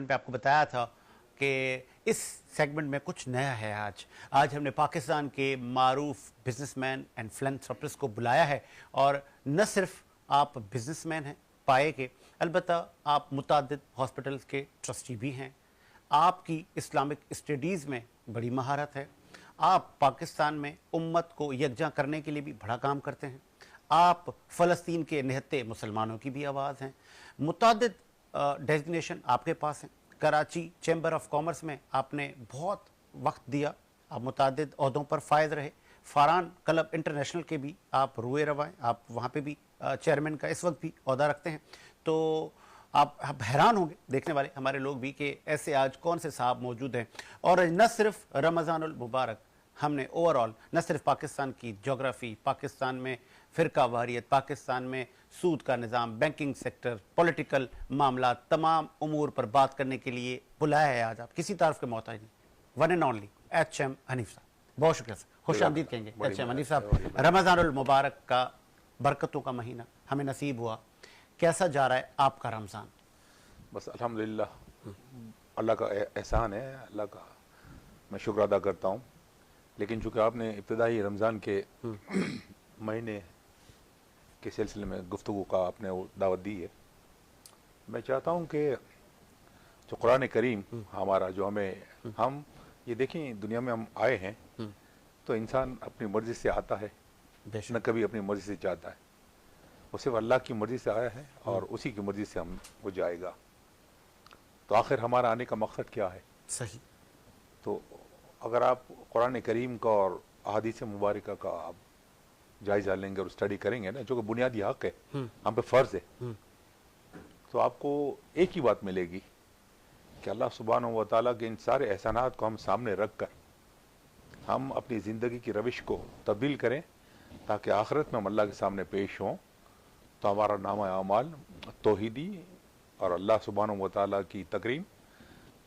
पे आपको बताया था कि इस सेगमेंट में कुछ नया है। आज हमने पाकिस्तान के मारूफ बिजनेसमैन एंड फिलैंथ्रोपिस्ट को बुलाया है, और न सिर्फ आप बिजनेसमैन हैं पाए के, अलबत्ता आप मुतादिद हॉस्पिटल्स के ट्रस्टी भी हैं। आपकी इस्लामिक स्टडीज़ में बड़ी महारत है। आप पाकिस्तान में उम्मत को यकजा करने के लिए भी बड़ा काम करते हैं। आप फ़लस्तीन के निहत्ते मुसलमानों की भी आवाज़ हैं। मुतादिद डेजिग्नेशन आपके पास हैं। कराची चैम्बर ऑफ कॉमर्स में आपने बहुत वक्त दिया, आप मुतादिद ओहदों पर फायद रहे। फारान क्लब इंटरनेशनल के भी आप रुए रवाएँ, आप वहाँ पे भी चेयरमैन का इस वक्त भी ओहदा रखते हैं। तो आप हैरान होंगे देखने वाले हमारे लोग भी कि ऐसे आज कौन से साहब मौजूद हैं। और न सिर्फ रमज़ानुल मुबारक, हमने ओवरऑल न सिर्फ पाकिस्तान की जोग्राफ़ी, पाकिस्तान में फ़िरका वारियत, पाकिस्तान में सूद का निज़ाम, बैंकिंग सेक्टर, पॉलिटिकल मामला, तमाम उमूर पर बात करने के लिए बुलाया है। आज आप किसी तारीफ के मोहताज नहीं, one and only HM Hanif साहब, बहुत शुक्रिया सर, खुश आमदीद कहेंगे HM हनीफ साहब। रमज़ानुल मुबारक का बरकतों का महीना हमें नसीब हुआ, कैसा जा रहा है आपका रमज़ान? बस अल्हम्दुलिल्लाह, अल्लाह का एहसान है, अल्लाह का मैं शुक्र अदा करता हूँ। लेकिन चूँकि आपने इब्तिदाई रमज़ान के महीने के सिलसिले में गुफ्तगू का आपने दावत दी है, मैं चाहता हूँ कि जो कुरान करीम हमारा, जो हम ये देखें, दुनिया में हम आए हैं तो इंसान अपनी मर्ज़ी से आता है, न कभी अपनी मर्ज़ी से जाता है। वो सिर्फ अल्लाह की मर्ज़ी से आया है और उसी की मर्ज़ी से हम वो जाएगा। तो आखिर हमारा आने का मकसद क्या है? सही। तो अगर आप कुरान करीम का और अहादीस मुबारका का आप जायज़ा लेंगे और स्टडी करेंगे ना, जो कि बुनियादी हक़ है, हम पे फ़र्ज़ है, तो आपको एक ही बात मिलेगी कि अल्लाह सुब्हानहू व तआला के इन सारे एहसानात को हम सामने रख कर हम अपनी ज़िंदगी की रविश को तब्दील करें, ताकि आखिरत में हम अल्लाह के सामने पेश हों तो हमारा नामा अमाल तौहीदी और अल्लाह सुब्हानहू व तआला की तकरीम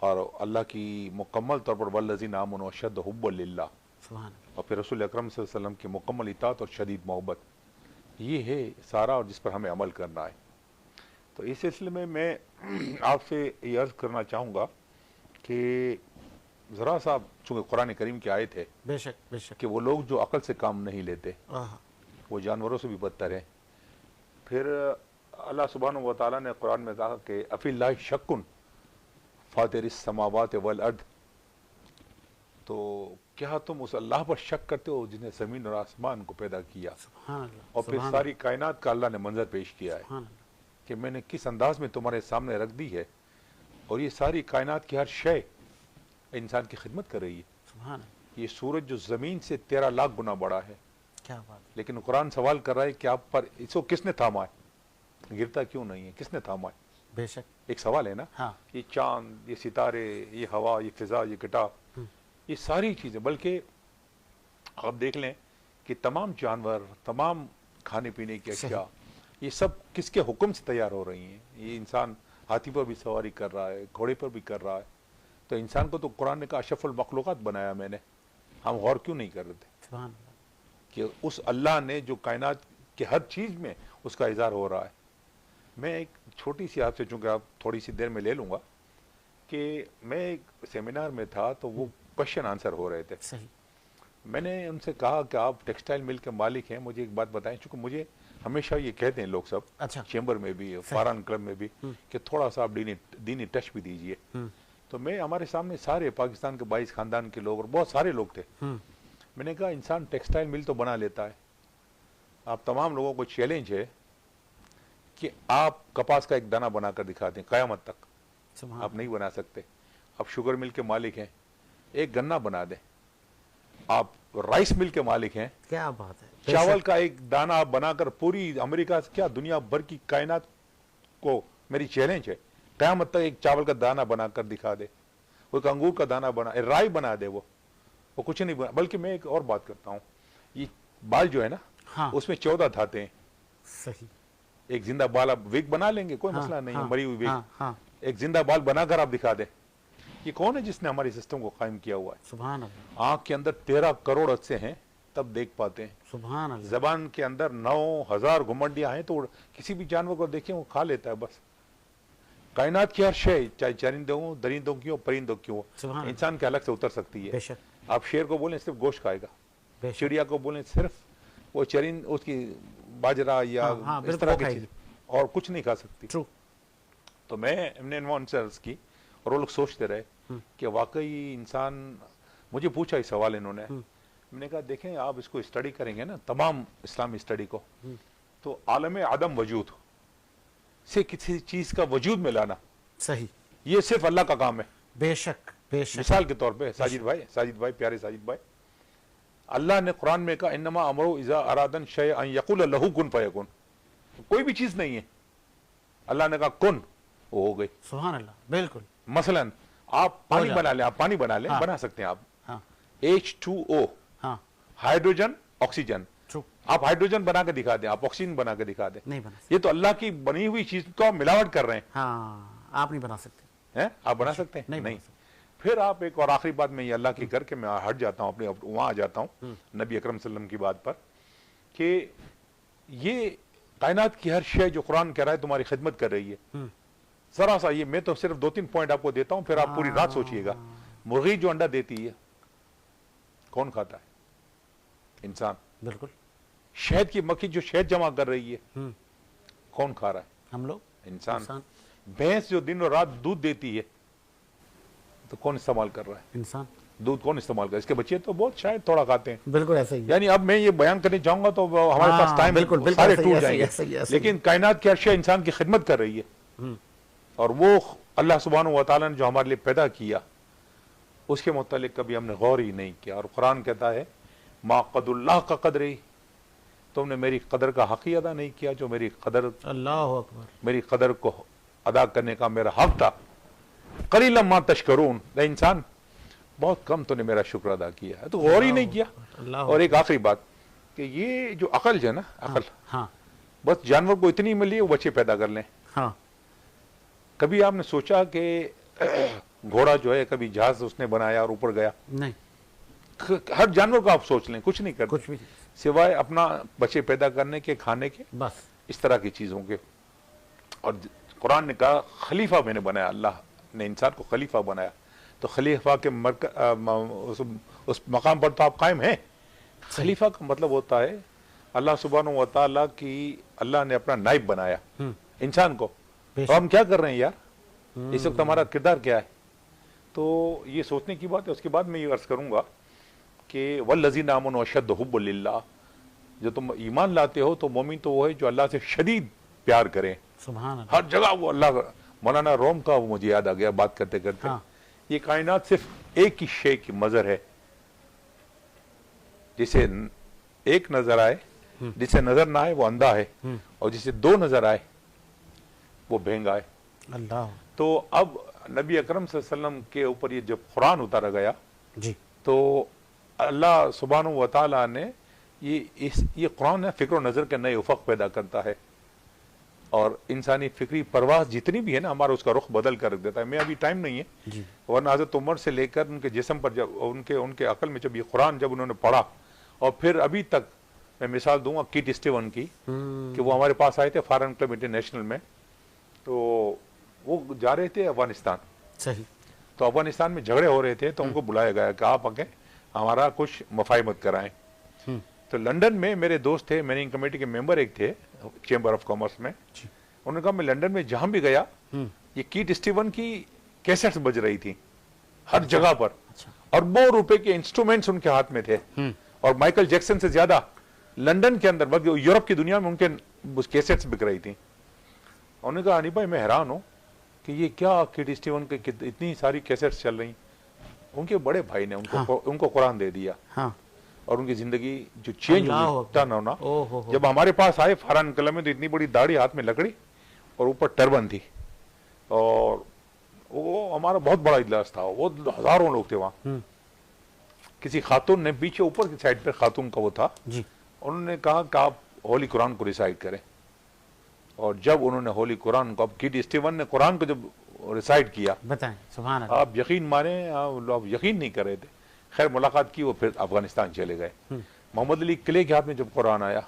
और अल्लाह की मुकम्मल तौर पर वल्लज़ीना आमनू अशद्द हुब्बन लिल्लाह, और फिर रसूल अकरम सल्लल्लाहु अलैहि वसल्लम की मुकम्मल इताअत और शदीद मोहब्बत, ये है सारा और जिस पर हमें अमल करना है। तो इस सिलसिले में मैं आपसे ये अर्ज़ करना चाहूँगा कि ज़रा सा, चूँकि कुरान करीम के आयत है बेशक बेशक कि वो लोग जो अक़ल से काम नहीं लेते वो जानवरों से भी बदतर हैं। फिर अल्लाह सुब्हानहू व तआला ने कुरान में कहा कि अफ़िल्लाहि शक्कुन फ़ातिरिस समावाति वल अर्द, तो क्या तुम उस अल्लाह पर शक करते हो जिसने ज़मीन और आसमान को पैदा किया और फिर सारी कायनात का अल्लाह ने मंजर पेश किया है कि मैंने किस अंदाज में तुम्हारे सामने रख दी है, और ये सारी कायनात की हर शय इंसान की खिदमत कर रही है। ये सूरज जो ज़मीन से 13 लाख गुना बड़ा है, क्या बात। लेकिन कुरान सवाल कर रहा है कि आप पर इसको किसने थामा है, गिरता क्यों नहीं है, किसने थामा है? बेशक एक सवाल है ना। हाँ। ये चांद, ये सितारे, ये हवा, ये फिजा, ये किताब, ये सारी चीज़ें, बल्कि आप देख लें कि तमाम जानवर, तमाम खाने पीने की अशिया, ये सब किसके हुक्म से तैयार हो रही हैं? ये इंसान हाथी पर भी सवारी कर रहा है, घोड़े पर भी कर रहा है, तो इंसान को तो कुरान ने कहा अशरफुल मखलूक़ात बनाया मैंने। हम गौर क्यों नहीं कर रहे थे कि उस अल्लाह ने जो कायनात की हर चीज़ में उसका इज़हार हो रहा है। मैं एक छोटी सी आपसे, चूँकि आप थोड़ी सी देर में ले लूँगा, कि मैं एक सेमिनार में था तो वो क्वेश्चन आंसर हो रहे थे। सही। मैंने उनसे कहा कि आप टेक्सटाइल मिल के मालिक हैं, मुझे एक बात बताएं, चूँकि मुझे हमेशा ये कहते हैं लोग सब, अच्छा, चैम्बर में भी, फारान क्लब में भी, कि थोड़ा सा आप दीनी टच भी दीजिए। तो मैं, हमारे सामने सारे पाकिस्तान के 22 ख़ानदान के लोग और बहुत सारे लोग थे। मैंने कहा इंसान टेक्सटाइल मिल तो बना लेता है, आप तमाम लोगों को चैलेंज है कि आप कपास का एक दाना बनाकर दिखा दें, क़यामत तक आप नहीं बना सकते। आप शुगर मिल के मालिक हैं, एक गन्ना बना दें। आप राइस मिल के मालिक हैं, क्या बात है, चावल का एक दाना आप बनाकर पूरी अमेरिका से क्या दुनिया भर की कायनात को मेरी चैलेंज है, क़यामत तक एक चावल का दाना बनाकर दिखा दे, वो एक अंगूर का दाना बना, राई बना दे, वो कुछ नहीं बना। बल्कि मैं एक और बात करता हूँ, ये बाल जो है ना, हाँ, उसमें 14 धाते हैं। सही। एक जिंदा बाल आप विग बना लेंगे, कोई मसला नहीं है, मरी हुई विग, एक जिंदा बाल बनाकर आप दिखा दे। ये कौन है जिसने हमारे सिस्टम को कायम किया हुआ है? सुभान अल्लाह। आंख के अंदर 13 करोड़ अच्छे हैं, तब देख पाते हैं। सुभान अल्लाह। जबान के अंदर 9000 घुमंडियां हैं, तो किसी भी जानवर को देखें वो खा लेता है बस। कायनात की हर शय, चाहे चरिंदों हो, दरिंदों की हो, परिंदों की हो, सुभान इंसान के अलग से उतर सकती है। बेशक आप शेर को बोलें सिर्फ गोश्त खाएगा, बेशक चिड़िया को बोलें सिर्फ वो चरिंद उसकी बाजरा या हाँ, हाँ, इस बिल्कुल तरह वो की खाएगी। चीज और कुछ नहीं खा सकती। ट्रू तो हमने इन्फॉर्मेशन अर्ज की और वो लोग सोचते रहे कि वाकई इंसान, मुझे पूछा इस सवाल इन्होंने, मैंने कहा देखें आप इसको स्टडी करेंगे ना, तमाम इस्लामी स्टडी को, तो आलम आदम वजूद से किसी चीज का वजूद में लाना, सही, ये सिर्फ अल्लाह का काम है। बेशक बेशक मिसाल के तौर पे साजिद भाई प्यारे साजिद भाई, अल्लाह ने कुरान में कहा इन्नमा अमरु इज़ा अरादन शयअन यकुल लहू कुन फयकुन। कोई भी चीज नहीं है, अल्लाह ने कहा कुन, वो हो गई। सुभान अल्लाह, बिल्कुल। मसलन आप पानी जाता। बना लें, आप पानी बना लें, हाँ। बना सकते हैं आप, हाँ H2O, हाँ हाइड्रोजन ऑक्सीजन, ट्रू, आप हाइड्रोजन बना के दिखा दें, आप ऑक्सीजन बना के दिखा दें, नहीं बना सकते। ये तो अल्लाह की बनी हुई चीज को आप मिलावट कर रहे हैं। हाँ आप नहीं बना सकते। हैं आप बना सकते हैं? नहीं बना नहीं। सकते। फिर आप एक और आखिरी बात में ये अल्लाह की करके मैं हट जाता हूं, अपने वहां आ जाता हूं नबी अकरम सल्लल्लाहु अलैहि वसल्लम की बात पर, कि ये कायनात की हर शय जो कुरान कह रहा है तुम्हारी खिदमत कर रही है। जरा सा ये मैं तो सिर्फ 2-3 पॉइंट आपको देता हूं, फिर आप पूरी रात सोचिएगा। मुर्गी जो अंडा देती है कौन खाता है? इंसान। बिल्कुल, शहद की मक्खी जो शहद जमा कर रही है कौन खा रहा है? हम लोग इंसान। भैंस जो दिन और रात दूध देती है तो कौन इस्तेमाल कर रहा है? इंसान। दूध कौन इस्तेमाल कर रहा है? इसके बच्चे तो बहुत शायद थोड़ा खाते हैं। बिल्कुल ऐसा ही है। यानी अब मैं ये बयान करने जाऊंगा तो हमारे हाँ, पास टाइम बिल्कुल, बिल्कुल सारे ऐसा ही, टूट ऐसा ही, जाएंगे। ऐसा ही, ऐसा ही। लेकिन कायनात की हर शय इंसान की खिदमत कर रही है, और वो अल्लाह सुब्हानहू व तआला ने जो हमारे लिए पैदा किया उसके मुतालिक कभी हमने गौर ही नहीं किया। और कुरान कहता है मा क़दरुल्लाह का कदर ही, तुमने मेरी कदर का हक ही अदा नहीं किया, जो मेरी कदर, अल्लाह अकबर, मेरी कदर को अदा करने का मेरा हक था। कलीलन मा तशकरून, इंसान बहुत कम तूने मेरा शुक्र अदा किया है, तो गौर ही नहीं किया। अल्लाह। और एक आखिरी बात कि ये जो अकल है ना, अकल हाँ बस जानवर को इतनी मिली है वो बच्चे पैदा कर लें। हाँ कभी आपने सोचा कि घोड़ा जो है कभी जहाज उसने बनाया और ऊपर गया? नहीं, हर जानवर को आप सोच लें, कुछ नहीं करते कुछ भी नहीं, सिवाय अपना बच्चे पैदा करने के, खाने के, बस इस तरह की चीजों के। और कुरान ने कहा खलीफा मैंने बनाया, अल्लाह ने इंसान को खलीफा बनाया, तो खलीफा के उस मकाम पर तो आप कायम हैं। खलीफा का मतलब होता है अल्लाह सुब्हानहू व तआला की, अल्लाह ने अपना नाइब बनाया इंसान को। तो हम क्या कर रहे हैं यार, इस वक्त हमारा किरदार क्या है? तो ये सोचने की बात है। उसके बाद मैं ये अर्ज करूंगा कि वल्लज़ीना आमनू अशद्दु हुब्बन लिल्लाह, जो तुम ईमान लाते हो तो मोमिन तो वो है जो अल्लाह से शदीद प्यार करें। सुभान अल्लाह। हर जगह वो अल्लाह, मौलाना रोम का वो मुझे याद आ गया बात करते करते। हाँ। ये कायनात सिर्फ एक ही शे की मजर है, जिसे एक नजर आए, जिसे नजर ना आए वो अंधा है, और जिसे दो नजर आए वो भेंगा है। अल्लाह तो अब नबी अकरम सल्लल्लाहु अलैहि वसल्लम के ऊपर ये जब कुरान उतारा गया जी, तो अल्लाह सुब्हानहू व तआला ने ये कुरान है फिक्र और नजर के नए उफक पैदा करता है, और इंसानी फिक्री परवाह जितनी भी है ना हमारा, उसका रुख बदल कर रख देता है। मैं अभी टाइम नहीं है, वरना हज़रत उमर से लेकर उनके जिस्म पर जब उनके अकल में जब ये कुरान जब उन्होंने पढ़ा, और फिर अभी तक मैं मिसाल दूंगा कीट स्टीवन की, कि वो हमारे पास आए थे फॉरेन क्लब इंटरनेशनल में, तो वो जा रहे थे अफगानिस्तान। सही। तो अफगानिस्तान में झगड़े हो रहे थे, तो उनको बुलाया गया कि आप आके हमारा कुछ मफाहिमत कराएं। तो लंदन में मेरे दोस्त थे, मैनेजिंग कमेटी के मेंबर एक थे चेंबर ऑफ कॉमर्स में, उन्होंने कहा मैं लंदन में जहां भी गया ये कीट स्टीवन की कैसेट्स बज रही थी हर जगह पर, अरबों रुपए के इंस्ट्रूमेंट्स उनके हाथ में थे, और माइकल जैक्सन से ज्यादा लंदन के अंदर, बल्कि यूरोप की दुनिया में उनके कैसेट्स बिक रही थी। उन्होंने कहा अनी भाई मैं हैरान हूं कि ये क्या कीट स्टीवन के इतनी सारी कैसेट्स चल रही। उनके बड़े भाई ने उनको कुरान दे दिया, और उनकी जिंदगी जो चेंज हुई टर्न होना। जब हमारे पास आए फरहान कलम में, तो इतनी बड़ी दाढ़ी, हाथ में लकड़ी और ऊपर टर्बन थी, और वो हमारा बहुत बड़ा इजलास था, वो हजारों लोग थे वहां। किसी खातून ने पीछे ऊपर की साइड पे खातून का वो था, उन्होंने कहा कि आप होली कुरान को रिसाइट करें। और जब उन्होंने होली कुरान को, अब कीट स्टीवन ने कुरान को जब रिसाइट किया, बताएं सुभान अल्लाह, आप यकीन माने, आप यकीन नहीं कर रहे थे। खैर मुलाकात की, वो फिर अफगानिस्तान चले गए। मोहम्मद अली किले के हाथ में जब कुरान आया,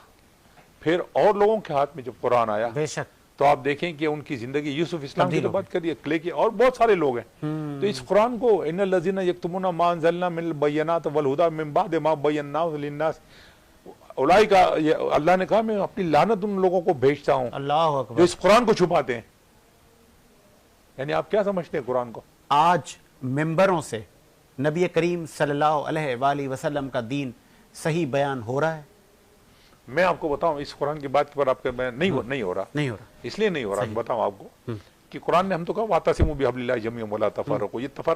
फिर और लोगों के हाथ में जब कुरान आया, बेशक तो आप देखें कि उनकी जिंदगी, यूसुफ इस्लाम की तब्दील तो हो बात करिए, क्ले की, और बहुत सारे लोग हैं। तो इस कुरान को इन्नल लज़ीना यक्तुमूना मा अंज़लना मिनल बय्यिनाति वल हुदा मिन बअदि मा बय्यनाहु लिन्नास, उलाइका, अल्लाह ने कहा मैं अपनी लानत उन लोगों को भेजता हूं अल्लाह जो अकबर। इस कुरान को छुपाते हैं। यानी आप क्या समझते हैं कुरान को? आज मिंबरों से नबी करीम सल्लल्लाहु अलैहि वसल्लम का दीन सही बयान हो रहा है? मैं आपको बताऊं, इस कुरान की बात पर आपके मैं नहीं हो रहा, नहीं हो रहा। इसलिए नहीं हो रहा, मैं बताऊं आपको कि कुरान ने हम तो कहा वातसिमू बिहब्लिल्लाहि जमीअन वला तफर्रकू, ये तफर्रक